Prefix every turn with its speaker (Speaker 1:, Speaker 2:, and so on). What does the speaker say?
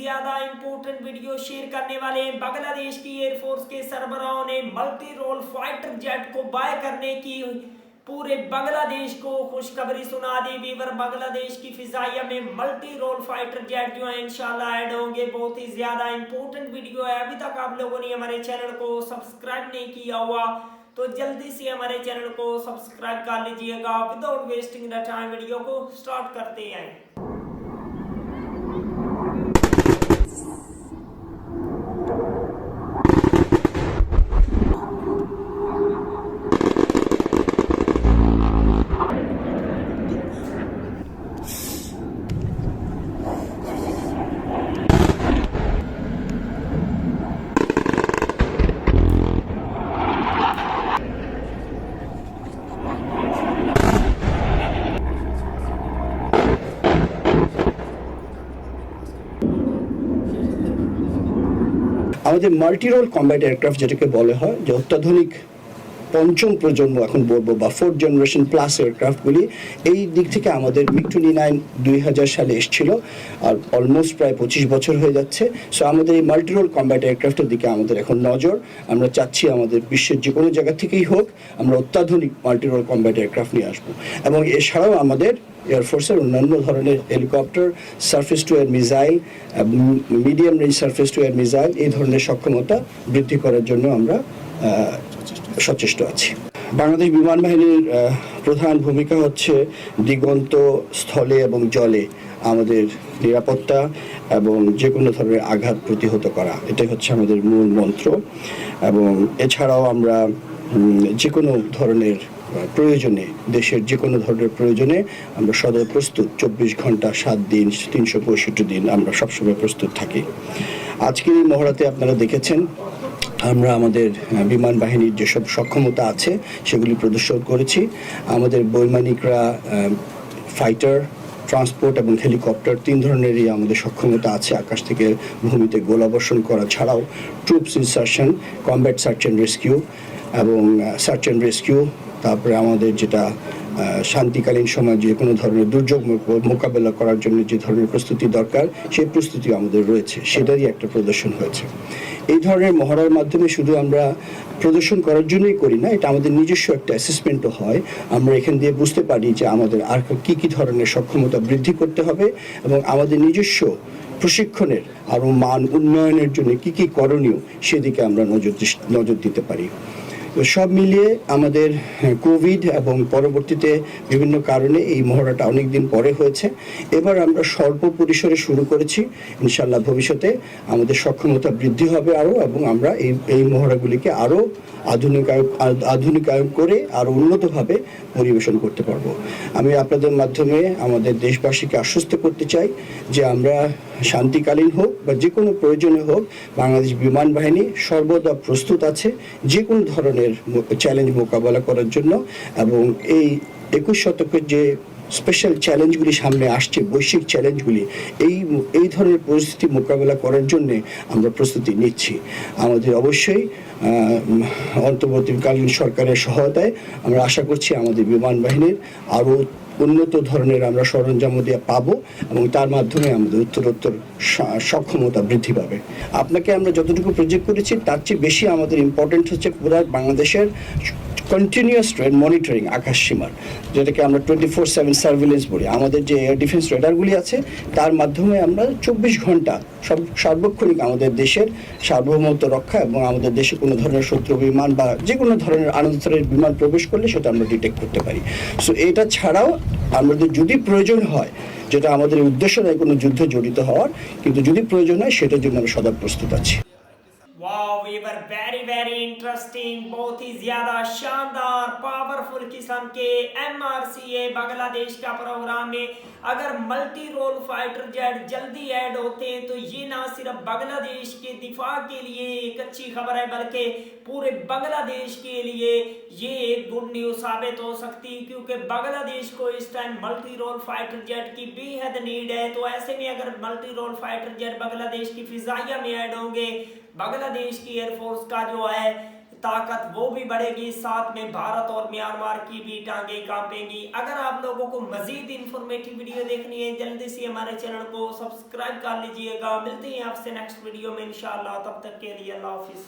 Speaker 1: ज्यादा important video share करने वाले हैं। बांग्लादेश की एयरफोर्स के सरबराहों ने मल्टी रोल फाइटर जेट को बाय करने की पूरे बांग्लादेश को खुशखबरी सुना दी। वीवर बांग्लादेश की फिजाइया में मल्टी रोल फाइटर जेट जो है इंशाल्लाह ऐड होंगे। बहुत ही ज्यादा इंपॉर्टेंट वीडियो है। अभी तक आप लोगों ने हमारे चैनल को सब्सक्राइब नहीं किया हुआ तो जल्दी से हमारे चैनल को सब्सक्राइब कर लीजिएगा। Without wasting the time video को स्टार्ट करते हैं।
Speaker 2: আমাদের মাল্টি রোল কম্ব্যাট এয়ারক্রাফট যেটাকে বলা হয় যে অত্যাধুনিক পঞ্চম প্রজন্ম এখন বলবো বা ফোর্থ জেনারেশন প্লাস এয়ারক্রাফটগুলি এই দিক থেকে আমাদের মিগ-29 2000 সালে এসেছিল আর অলমোস্ট প্রায় 25 বছর হয়ে যাচ্ছে। সো আমাদের এই মাল্টি রোল কম্ব্যাট এয়ারক্রাফটের দিকে আমাদের এখন নজর। আমরা চাচ্ছি আমাদের বিশ্বের যে কোনো জায়গা থেকেই হোক আমরা অত্যাধুনিক মাল্টি রোল কম্ব্যাট এয়ারক্রাফট নিয়ে আসবো। এবং এছাড়াও আমাদের এয়ারফোর্সের অন্যান্য ধরনের helicopter, surface two air missile, medium range surface two air missile এই ধরনের সক্ষমতা বৃদ্ধি করার জন্য আমরা সচেষ্ট আছি। বাংলাদেশ বিমান বাহিনীর প্রধান ভূমিকা হচ্ছে দিগন্ত, স্থলে এবং জলে আমাদের নিরাপত্তা এবং যে কোনো ধরনের আঘাত প্রতিহত করা, এটাই হচ্ছে আমাদের মূল মন্ত্র। এবং এছাড়াও আমরা যে কোনো ধরনের প্রয়োজনে, দেশের যে কোনো ধরনের প্রয়োজনে আমরা সদা প্রস্তুত। 24 ঘন্টা 7 দিন 365 দিন আমরা সবসময় প্রস্তুত থাকি। আজকের এই মহড়াতে আপনারা দেখেছেন আমরা আমাদের বিমান বাহিনীর যেসব সক্ষমতা আছে সেগুলি প্রদর্শন করেছি। আমাদের বৈমানিকরা ফাইটার, ট্রান্সপোর্ট এবং হেলিকপ্টার 3 ধরনেরই আমাদের সক্ষমতা আছে। আকাশ থেকে ভূমিতে গোলাবর্ষণ করা ছাড়াও troops insertion, combat search and rescue এবং সার্চ অ্যান্ড রেস্কিউ, তারপরে আমাদের যেটা শান্তিকালীন সময় যে কোনো ধরনের দুর্যোগ মোকাবেলা করার জন্য যে ধরনের প্রস্তুতি দরকার সেই প্রস্তুতি আমাদের রয়েছে, সেটারই একটা প্রদর্শন হয়েছে। এই ধরনের মহড়ার মাধ্যমে শুধু আমরা প্রদর্শন করার জন্যই করি না, এটা আমাদের নিজস্ব একটা অ্যাসেসমেন্টও হয়। আমরা এখান দিয়ে বুঝতে পারি যে আমাদের আর কী ধরনের সক্ষমতা বৃদ্ধি করতে হবে এবং আমাদের নিজস্ব প্রশিক্ষণের আরও মান উন্নয়নের জন্য কী করণীয় সেদিকে আমরা নজর দিতে পারি। সব মিলিয়ে আমাদের কোভিড এবং পরবর্তীতে বিভিন্ন কারণে এই মহড়াটা অনেক দিন পরে হয়েছে। এবার আমরা স্বল্প পরিসরে শুরু করেছি। ইনশাল্লাহ ভবিষ্যতে আমাদের সক্ষমতা বৃদ্ধি হবে আরও, এবং আমরা এই মহড়াগুলিকে আরও আধুনিকায়ন করে আরও উন্নতভাবে পরিবেশন করতে পারবো। আমি আপনাদের মাধ্যমে আমাদের দেশবাসীকে আশ্বস্ত করতে চাই যে আমরা শান্তিকালীন হোক বা যে কোনো প্রয়োজনে হোক বাংলাদেশ বিমান বাহিনী সর্বদা প্রস্তুত আছে যে কোনো ধরনের চ্যালেঞ্জ মোকাবেলা করার জন্য। এবং এই 21 শতকের যে স্পেশাল চ্যালেঞ্জগুলি সামনে আসছে, বৈশ্বিক চ্যালেঞ্জগুলি, এই ধরনের পরিস্থিতি মোকাবেলা করার জন্যে আমরা প্রস্তুতি নিচ্ছি। আমাদের অবশ্যই অন্তর্বর্তীকালীন সরকারের সহায়তায় আমরা আশা করছি আমাদের বিমান বাহিনীর আরও উন্নত ধরনের আমরা সরঞ্জাম দিয়ে পাবো এবং তার মাধ্যমে আমাদের উত্তরোত্তর সক্ষমতা বৃদ্ধি পাবে। আপনাকে আমরা যতটুকু প্রজেক্ট করেছি তার চেয়ে বেশি আমাদের ইম্পর্টেন্ট হচ্ছে পুরো বাংলাদেশের কন্টিনিউয়াস মনিটরিং আকাশ সীমার, যেটাকে আমরা 24/7 সার্ভিলেন্স বলি। আমাদের যে এয়ার ডিফেন্স রেডারগুলি আছে তার মাধ্যমে আমরা 24 ঘন্টা সার্বক্ষণিক আমাদের দেশের সার্বভৌমত্ব রক্ষা এবং আমাদের দেশে কোনো ধরনের শত্রু বিমান বা যে কোনো ধরনের আনন্দরের বিমান প্রবেশ করলে সেটা আমরা ডিটেক্ট করতে পারি। সো এটা ছাড়াও আমাদের যদি প্রয়োজন হয়, যেটা আমাদের উদ্দেশ্য নয় কোনো যুদ্ধে জড়িত হওয়ার, কিন্তু যদি প্রয়োজন হয় সেটার জন্য আমরা সদা প্রস্তুত আছি।
Speaker 1: वाओ वीवर वेरी इंटरेस्टिंग, बहुत ही ज्यादा शानदार पावरफुल किस्म के MRCA बांग्लादेश का प्रोग्राम में अगर मल्टी रोल फाइटर जेट जल्दी ऐड होते हैं तो ये ना सिर्फ बांग्लादेश के दिफा के लिए एक अच्छी खबर है बल्कि पूरे बांग्लादेश के लिए ये एक गुड न्यूज साबित हो सकती है, क्योंकि बांग्लादेश को इस time multi role fighter jet की बेहद नीड है। तो ऐसे में अगर multi role fighter jet Bangladesh की फिजाइया में ऐड होंगे, बांग्लादेश की एयरफोर्स का जो है ताकत वो भी बढ़ेगी, साथ में भारत और म्यांमार की भी टांगे कांपेंगी। अगर आप लोगों को मजीद इंफॉर्मेटिव वीडियो देखनी है जल्दी से हमारे चैनल को सब्सक्राइब कर लीजिएगा। मिलते हैं आपसे नेक्स्ट वीडियो में इंशाल्लाह, तब तक के लिए अल्लाह हाफिज।